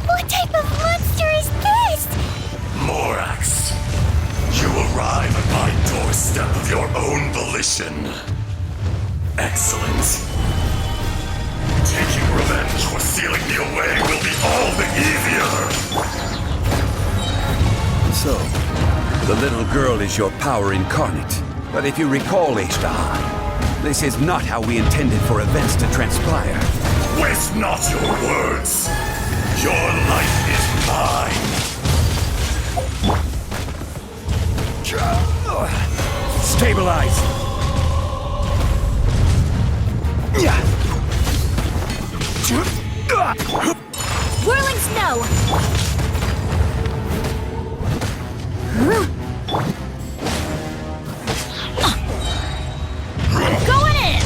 What type of monster is this? Morax, you arrive at my doorstep of your own volition. Excellent. Taking revenge for sealing me away will be all the easier. So, the little girl is your power incarnate. But if you recall, Azhdaha, this is not how we intended for events to transpire. Waste not your words. Your life is mine. Stabilize! Whirling snow! Going in!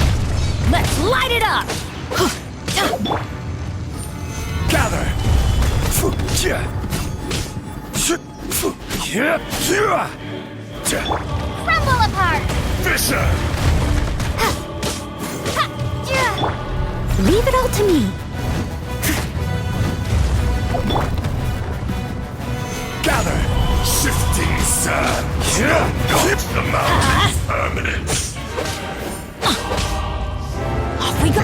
Let's light it up! Gather! Crumble apart! Fisher! Leave it all to me. Gather! Shifting sand! Not the mountain's permanence! Off we go!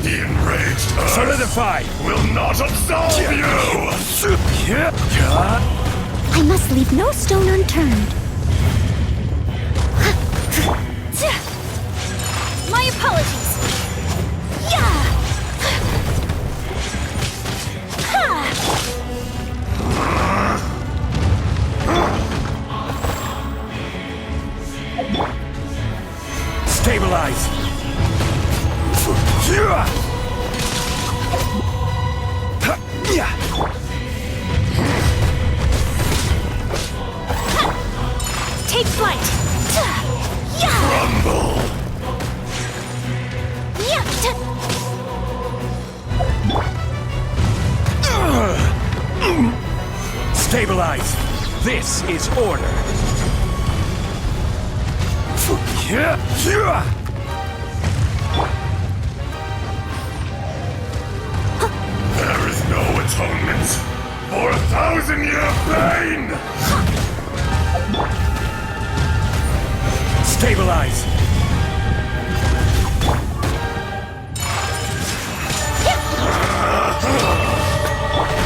The enraged earth Solidify! will not absolve you! I must leave no stone unturned. My apologies. Yeah. Stabilize! Take flight. Rumble! Stabilize! This is order! There is no atonement for 1,000-year pain! Stabilize!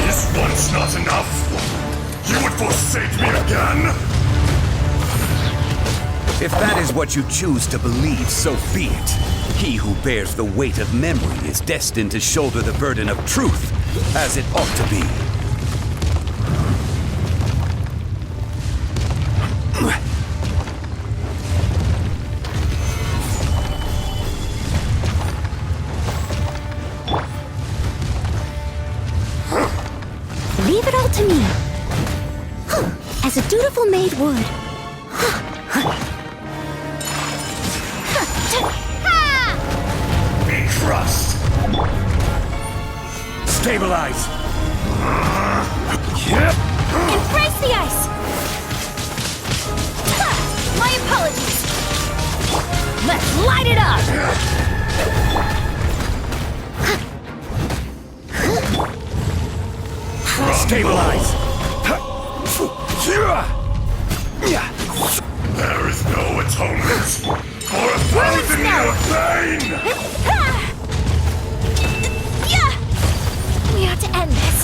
Is once not enough? You would forsake me again? If that is what you choose to believe, so be it. He who bears the weight of memory is destined to shoulder the burden of truth, as it ought to be. Leave it all to me. As a dutiful maid would. Be crushed! Stabilize! Embrace the ice. My apologies. Let's light it up. Stabilize! There is no atonement for 1,000-year pain! We have to end this.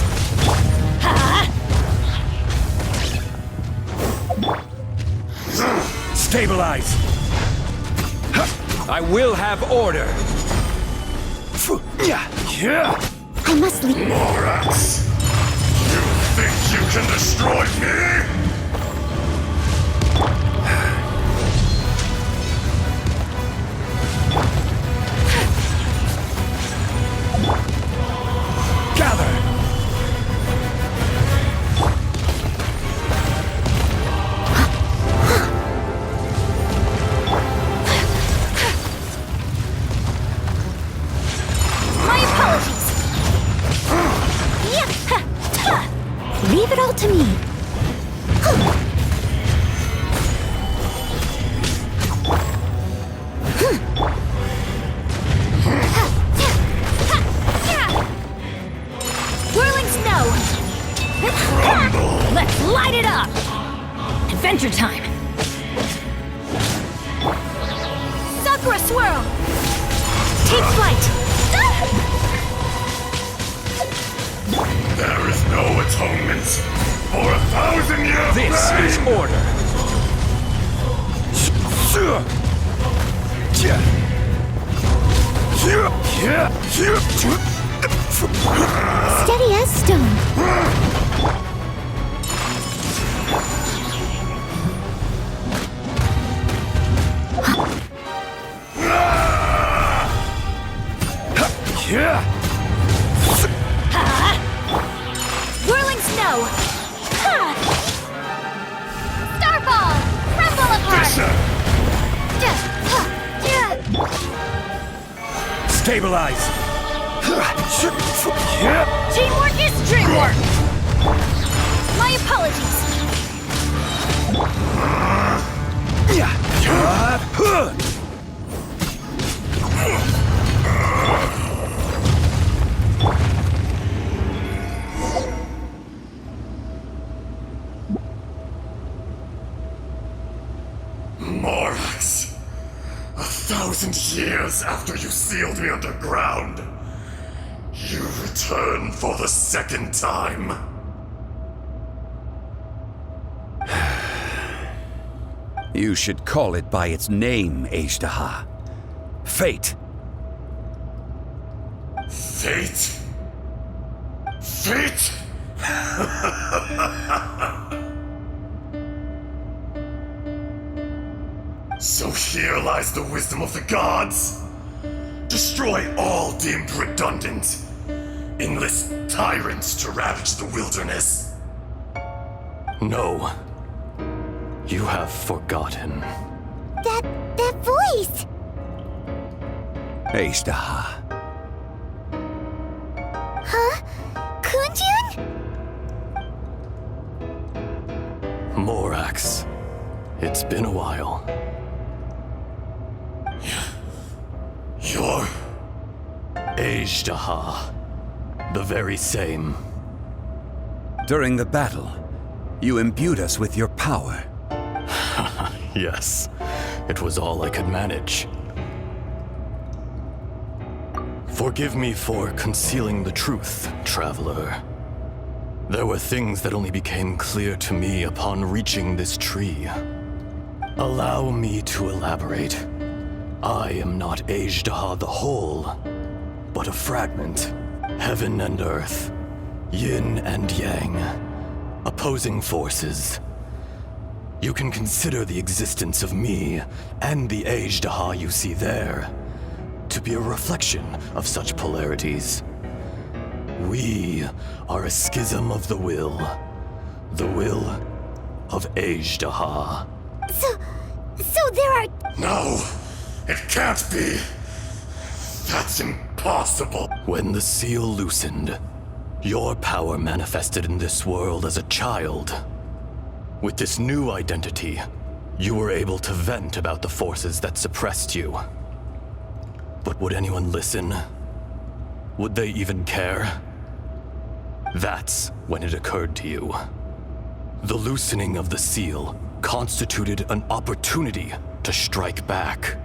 Stabilize! I will have order! I must leave. Morax! You think you can destroy me? Gather! My apologies. Leave it all to me. Whirling snow. Let's light it up. Adventure time. Sakura swirl. Take flight. There is no atonement for 1,000 years. This is order! Steady as stone. Whirling snow. Starball. Crumble apart. Stabilize! Teamwork is dreamwork. My apologies. Morax! 1,000 years after you sealed me underground, you return for the second time. You should call it by its name, Azhdaha. Fate. Fate? Fate? So here lies the wisdom of the gods. Destroy all deemed redundant. Enlist tyrants to ravage the wilderness. No. You have forgotten. That voice. Azhdaha. Huh? Kunjun? Morax. It's been a while. You're... Azhdaha. The very same. During the battle, you imbued us with your power. Yes. It was all I could manage. Forgive me for concealing the truth, traveler. There were things that only became clear to me upon reaching this tree. Allow me to elaborate. I am not Azhdaha the whole, but a fragment. Heaven and earth, yin and yang, opposing forces. You can consider the existence of me and the Azhdaha you see there to be a reflection of such polarities. We are a schism of the will of Azhdaha. So there are... No! It can't be! That's impossible! When the seal loosened, your power manifested in this world as a child. With this new identity, you were able to vent about the forces that suppressed you. But would anyone listen? Would they even care? That's when it occurred to you. The loosening of the seal constituted an opportunity to strike back.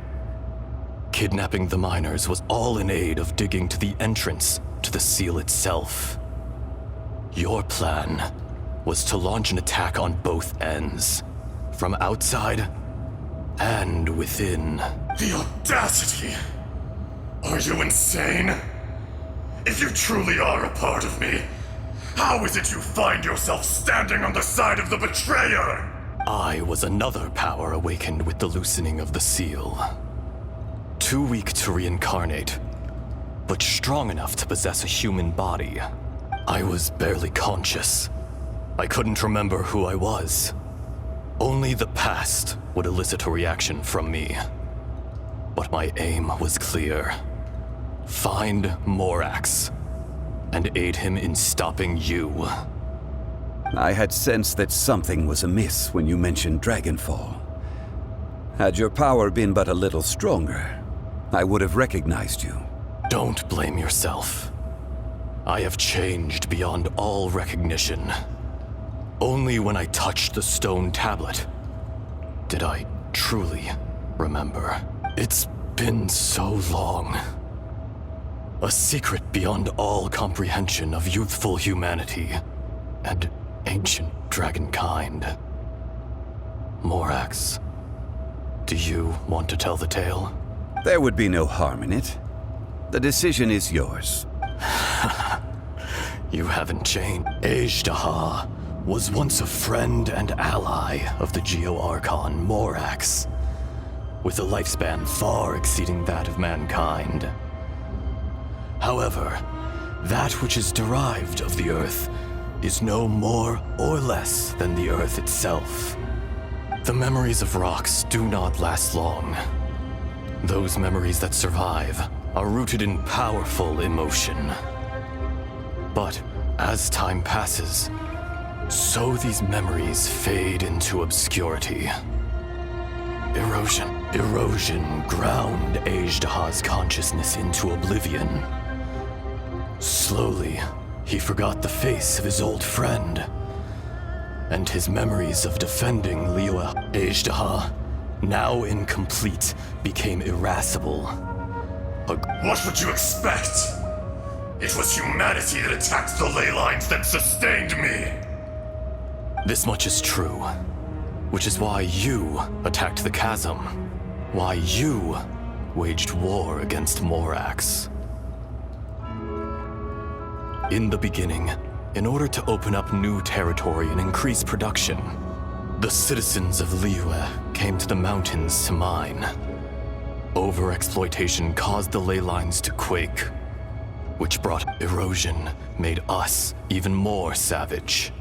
Kidnapping the miners was all in aid of digging to the entrance to the seal itself. Your plan was to launch an attack on both ends, from outside and within. The audacity! Are you insane? If you truly are a part of me, how is it you find yourself standing on the side of the betrayer? I was another power awakened with the loosening of the seal. Too weak to reincarnate, but strong enough to possess a human body. I was barely conscious. I couldn't remember who I was. Only the past would elicit a reaction from me. But my aim was clear. Find Morax and aid him in stopping you. I had sensed that something was amiss when you mentioned Dragonfall. Had your power been but a little stronger, I would have recognized you. Don't blame yourself. I have changed beyond all recognition. Only when I touched the stone tablet did I truly remember. It's been so long. A secret beyond all comprehension of youthful humanity and ancient dragonkind. Morax, do you want to tell the tale? There would be no harm in it. The decision is yours. You haven't changed. Azhdaha was once a friend and ally of the Geo-Archon Morax, with a lifespan far exceeding that of mankind. However, that which is derived of the Earth is no more or less than the Earth itself. The memories of rocks do not last long. Those memories that survive are rooted in powerful emotion. But as time passes, so these memories fade into obscurity. Erosion ground Azhdaha's consciousness into oblivion. Slowly, he forgot the face of his old friend, and his memories of defending Liyue. Azhdaha, now incomplete, became irascible. What would you expect? It was humanity that attacked the ley lines that sustained me. This much is true, which is why you attacked the chasm, why you waged war against Morax. In the beginning, in order to open up new territory and increase production, the citizens of Liyue came to the mountains to mine. Overexploitation caused the ley lines to quake, which brought erosion, made us even more savage.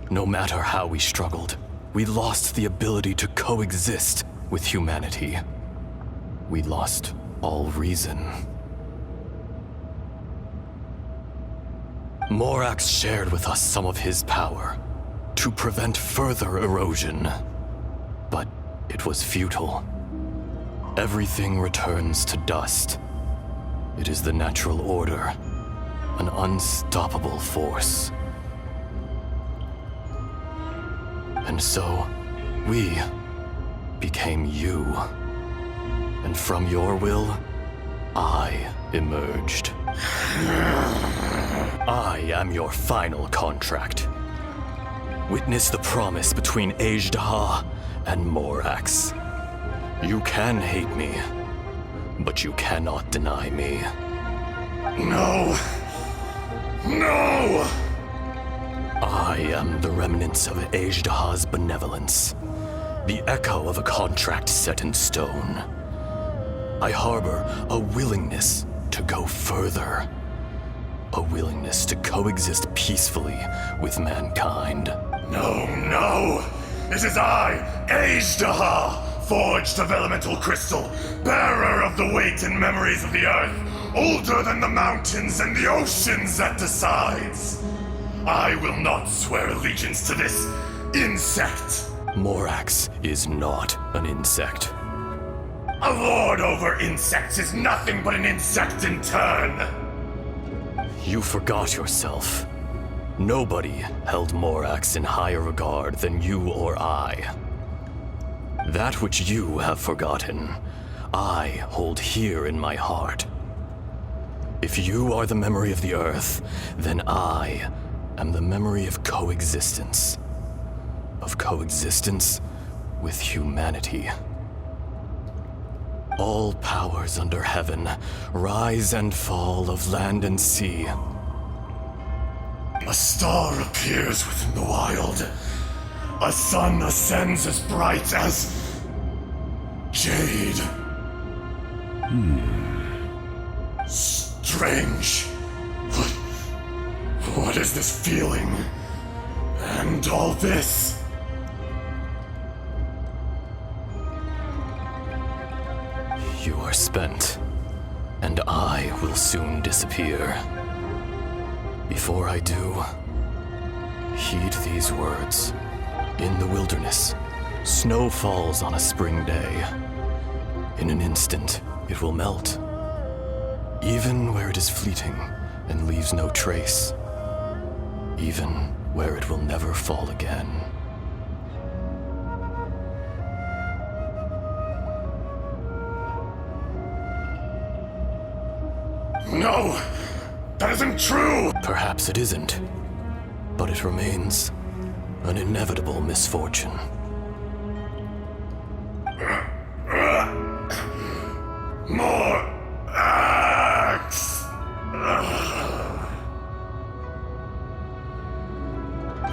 No matter how we struggled, we lost the ability to coexist with humanity. We lost all reason. Morax shared with us some of his power to prevent further erosion, but it was futile. Everything returns to dust. It is the natural order, an unstoppable force. And so, we became you. And from your will, I emerged. I am your final contract. Witness the promise between Azhdaha and Morax. You can hate me, but you cannot deny me. No! No! I am the remnants of Azhdaha's benevolence, the echo of a contract set in stone. I harbor a willingness to go further, a willingness to coexist peacefully with mankind. No, no! It is I, Azhdaha, forged of elemental crystal, bearer of the weight and memories of the earth, older than the mountains and the oceans that decides. I will not swear allegiance to this insect. Morax is not an insect. A lord over insects is nothing but an insect in turn. You forgot yourself. Nobody held Morax in higher regard than you or I. That which you have forgotten, I hold here in my heart. If you are the memory of the earth, then I am the memory of coexistence. Of coexistence with humanity. All powers under heaven, rise and fall of land and sea. A star appears within the wild. A sun ascends as bright as jade. Strange. What is this feeling? And all this? You are spent, and I will soon disappear. Before I do, heed these words. In the wilderness, snow falls on a spring day. In an instant, it will melt, even where it is fleeting and leaves no trace, even where it will never fall again. No! That isn't true! Perhaps it isn't, but it remains an inevitable misfortune. Morax!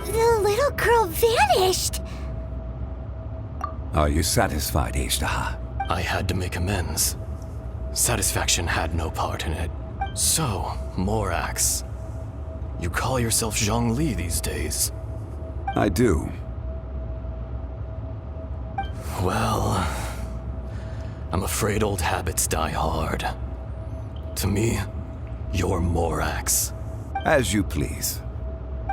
The little girl vanished. Are you satisfied, Azhdaha? I had to make amends. Satisfaction had no part in it. So, Morax, you call yourself Zhongli these days? I do. Well, I'm afraid old habits die hard. To me, you're Morax. As you please.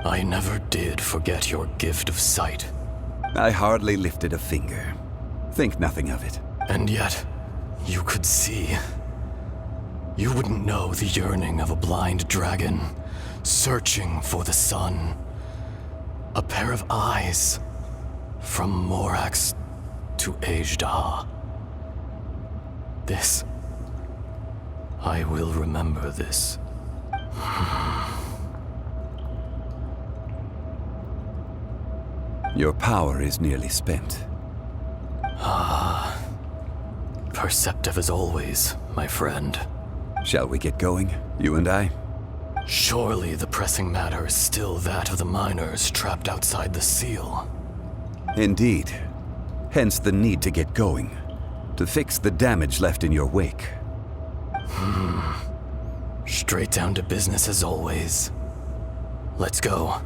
I never did forget your gift of sight. I hardly lifted a finger. Think nothing of it. And yet, you could see. You wouldn't know the yearning of a blind dragon, searching for the sun. A pair of eyes, from Morax to Azhdaha. This, I will remember this. Your power is nearly spent. Perceptive as always, my friend. Shall we get going, you and I? Surely the pressing matter is still that of the miners trapped outside the seal. Indeed. Hence the need to get going. To fix the damage left in your wake. Straight down to business as always. Let's go.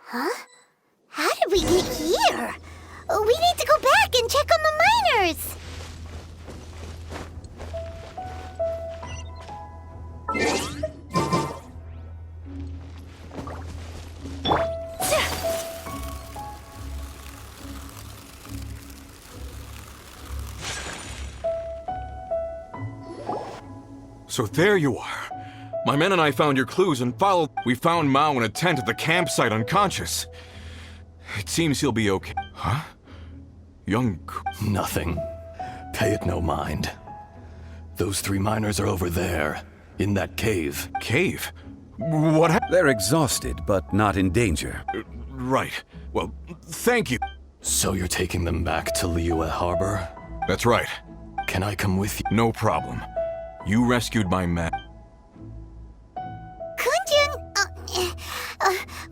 Huh? How did we get here? We need to go back and check on the miners. So there you are. My men and I found your clues and followed. We found Mao in a tent at the campsite unconscious. It seems he'll be okay. Huh? Young... Nothing. Pay it no mind. Those three miners are over there, in that cave. Cave? What happened? They're exhausted, but not in danger. Right. Well, thank you. So you're taking them back to Liyue Harbor? That's right. Can I come with you? No problem. You rescued my men. Kunjun,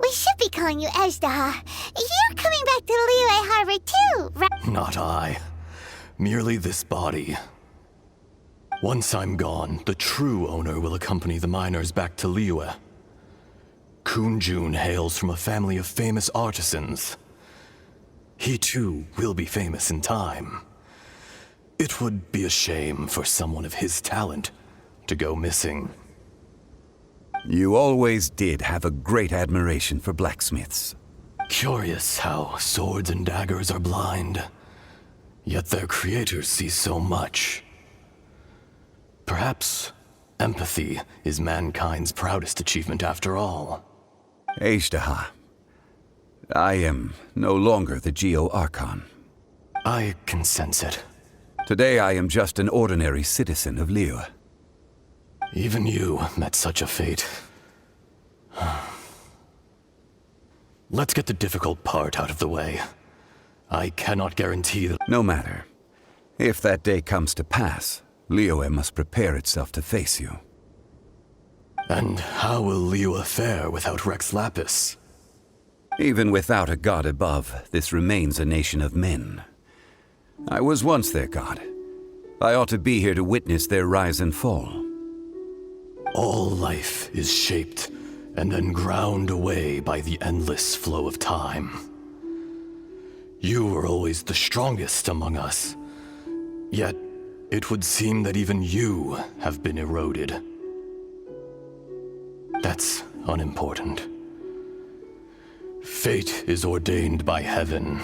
We should be calling you Azhdaha. You're coming back to Liyue Harbor too, right? Not I. Merely this body. Once I'm gone, the true owner will accompany the miners back to Liyue. Kunjun hails from a family of famous artisans. He too will be famous in time. It would be a shame for someone of his talent to go missing. You always did have a great admiration for blacksmiths. Curious how swords and daggers are blind, yet their creators see so much. Perhaps empathy is mankind's proudest achievement after all. Azhdaha, I am no longer the Geo-Archon. I can sense it. Today I am just an ordinary citizen of Liyue. Even you met such a fate. Let's get the difficult part out of the way. I cannot guarantee that... No matter. If that day comes to pass, Liyue must prepare itself to face you. And how will Liyue fare without Rex Lapis? Even without a god above, this remains a nation of men. I was once their god. I ought to be here to witness their rise and fall. All life is shaped and then ground away by the endless flow of time. You were always the strongest among us, yet it would seem that even you have been eroded. That's unimportant. Fate is ordained by heaven.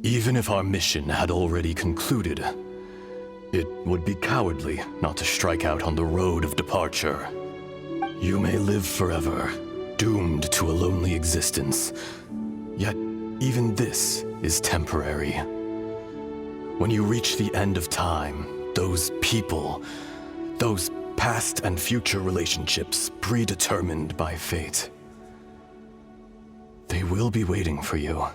Even if our mission had already concluded, it would be cowardly not to strike out on the road of departure. You may live forever, doomed to a lonely existence. Yet, even this is temporary. When you reach the end of time, those people, those past and future relationships predetermined by fate, they will be waiting for you.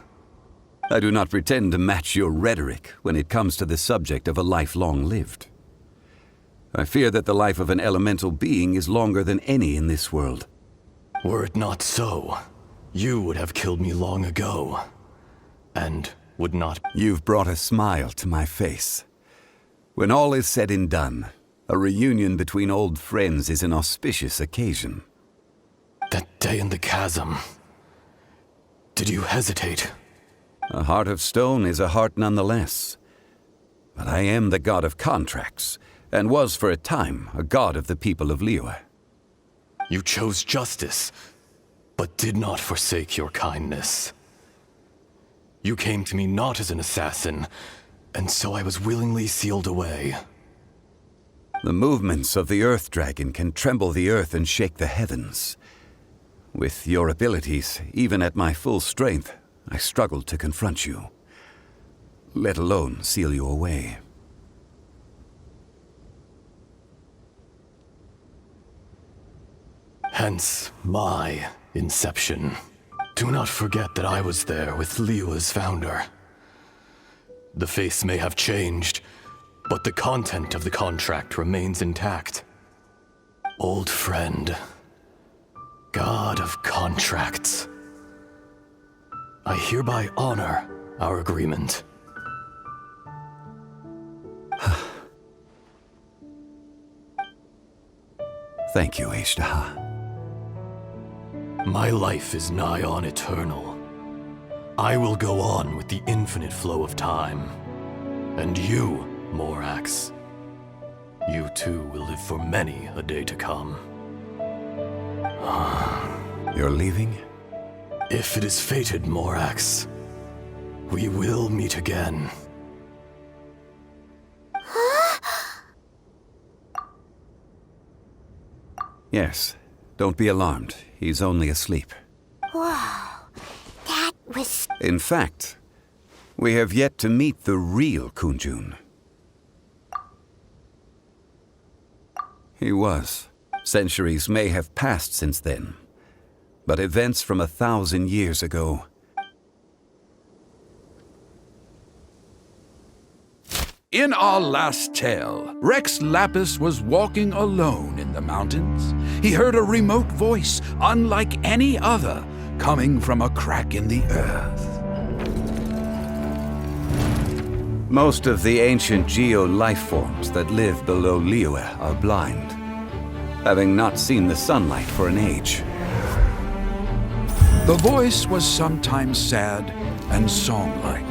I do not pretend to match your rhetoric when it comes to the subject of a life long lived. I fear that the life of an elemental being is longer than any in this world. Were it not so, you would have killed me long ago, and would not... You've brought a smile to my face. When all is said and done, a reunion between old friends is an auspicious occasion. That day in the chasm, did you hesitate? A heart of stone is a heart nonetheless. But I am the god of contracts, and was for a time a god of the people of Liyue. You chose justice, but did not forsake your kindness. You came to me not as an assassin, and so I was willingly sealed away. The movements of the Earth Dragon can tremble the earth and shake the heavens. With your abilities, even at my full strength, I struggled to confront you, let alone seal you away. Hence my inception. Do not forget that I was there with Liyue's founder. The face may have changed, but the content of the contract remains intact. Old friend, god of contracts. I hereby honor our agreement. Thank you, Azhdaha. My life is nigh on eternal. I will go on with the infinite flow of time. And you, Morax, you too will live for many a day to come. You're leaving? If it is fated, Morax, we will meet again. Yes. Don't be alarmed. He's only asleep. Whoa, that was... In fact, we have yet to meet the real Kunjun. He was. Centuries may have passed since then, but events from 1,000 years ago In our last tale, Rex Lapis was walking alone in the mountains. He heard a remote voice, unlike any other, coming from a crack in the earth. Most of the ancient geo-life forms that live below Liyue are blind, having not seen the sunlight for an age. The voice was sometimes sad and song-like.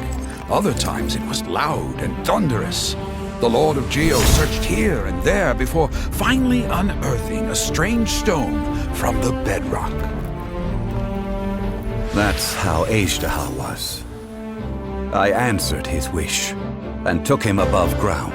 Other times it was loud and thunderous. The Lord of Geo searched here and there before finally unearthing a strange stone from the bedrock. That's how Azhdaha was. I answered his wish and took him above ground.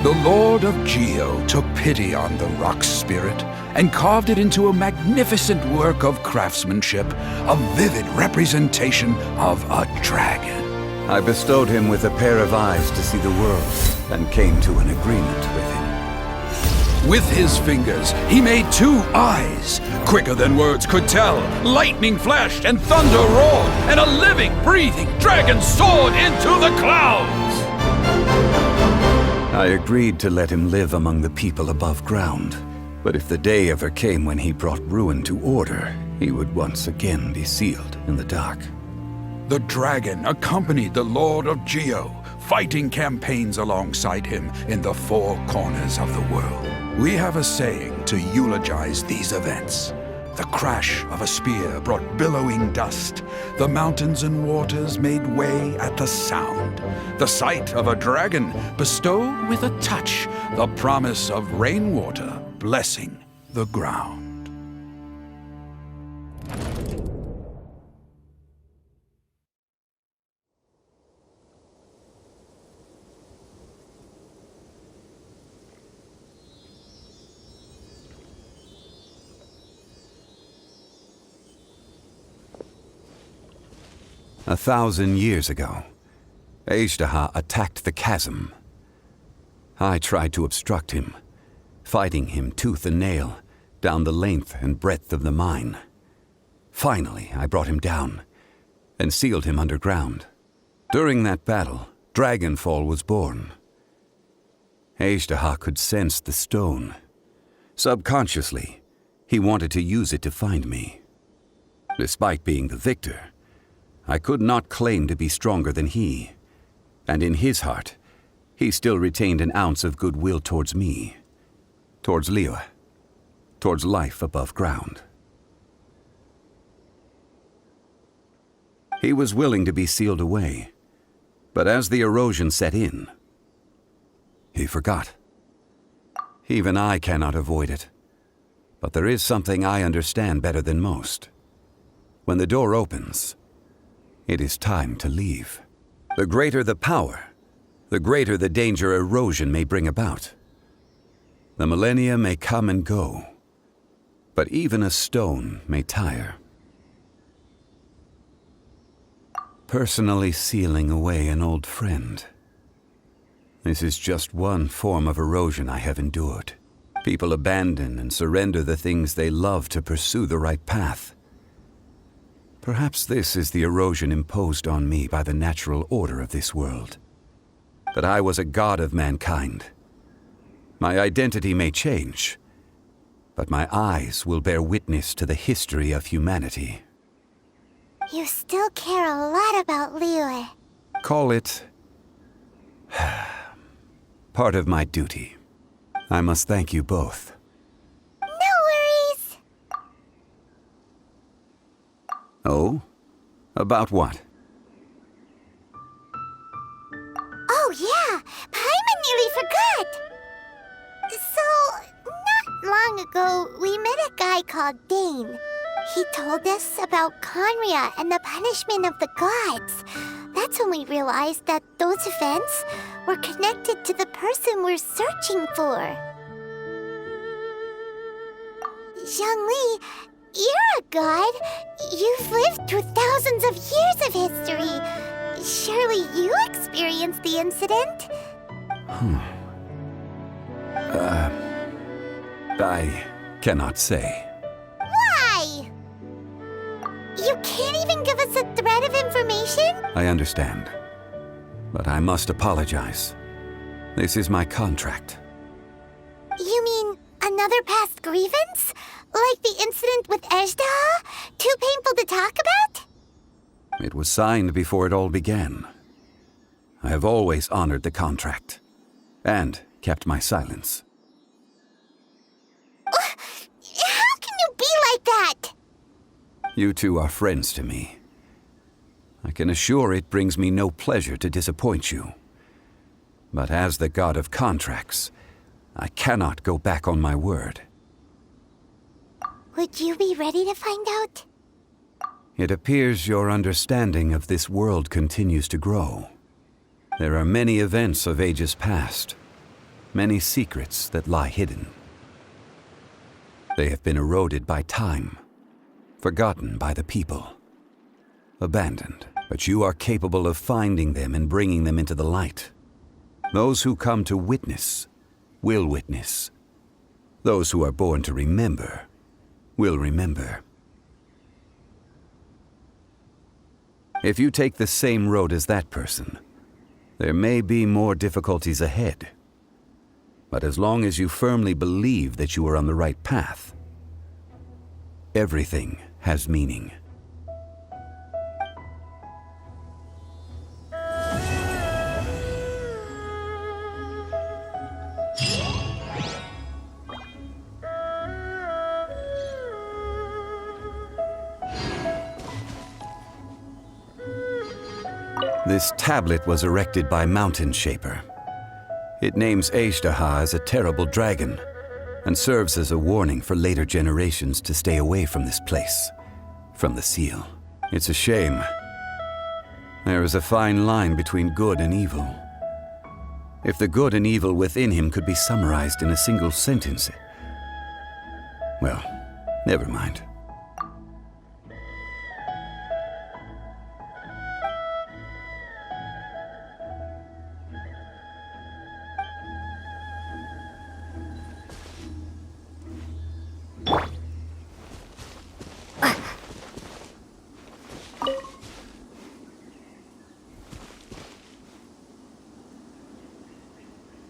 The Lord of Geo took pity on the rock spirit and carved it into a magnificent work of craftsmanship, a vivid representation of a dragon. I bestowed him with a pair of eyes to see the world and came to an agreement with him. With his fingers, he made 2 eyes. Quicker than words could tell, lightning flashed and thunder roared, and a living, breathing dragon soared into the clouds. I agreed to let him live among the people above ground. But if the day ever came when he brought ruin to order, he would once again be sealed in the dark. The dragon accompanied the Lord of Geo, fighting campaigns alongside him in the 4 corners of the world. We have a saying to eulogize these events. The crash of a spear brought billowing dust. The mountains and waters made way at the sound. The sight of a dragon bestowed with a touch the promise of rainwater blessing the ground. A 1,000 years ago, Azhdaha attacked the chasm. I tried to obstruct him, fighting him tooth and nail down the length and breadth of the mine. Finally, I brought him down and sealed him underground. During that battle, Dragonfall was born. Azhdaha could sense the stone. Subconsciously, he wanted to use it to find me. Despite being the victor, I could not claim to be stronger than he, and in his heart, he still retained an ounce of goodwill towards me, towards Liyue, towards life above ground. He was willing to be sealed away, but as the erosion set in, he forgot. Even I cannot avoid it, but there is something I understand better than most. When the door opens, it is time to leave. The greater the power, the greater the danger erosion may bring about. The millennia may come and go, but even a stone may tire. Personally sealing away an old friend. This is just one form of erosion I have endured. People abandon and surrender the things they love to pursue the right path. Perhaps this is the erosion imposed on me by the natural order of this world. That I was a god of mankind. My identity may change, but my eyes will bear witness to the history of humanity. You still care a lot about Liyue. Call it part of my duty. I must thank you both. No worries. Oh? About what? Oh yeah, Paimon nearly forgot. So, not long ago, we met a guy called Dane. He told us about Conria and the punishment of the gods. That's when we realized that those events were connected to the person we're searching for. Zhongli, you're a god. You've lived through thousands of years of history. Surely you experienced the incident? I cannot say. Why? You can't even give us a thread of information? I understand. But I must apologize. This is my contract. You mean another past grievance? Like the incident with Azhdaha? Too painful to talk about? It was signed before it all began. I have always honored the contract. And kept my silence. How can you be like that? You two are friends to me. I can assure it brings me no pleasure to disappoint you. But as the god of contracts, I cannot go back on my word. Would you be ready to find out? It appears your understanding of this world continues to grow. There are many events of ages past, many secrets that lie hidden. They have been eroded by time, forgotten by the people, abandoned. But you are capable of finding them and bringing them into the light. Those who come to witness will witness. Those who are born to remember will remember. If you take the same road as that person, there may be more difficulties ahead. But as long as you firmly believe that you are on the right path, everything has meaning. This tablet was erected by Mountain Shaper. It names Azhdaha as a terrible dragon and serves as a warning for later generations to stay away from this place, from the seal. It's a shame. There is a fine line between good and evil. If the good and evil within him could be summarized in a single sentence, well, never mind.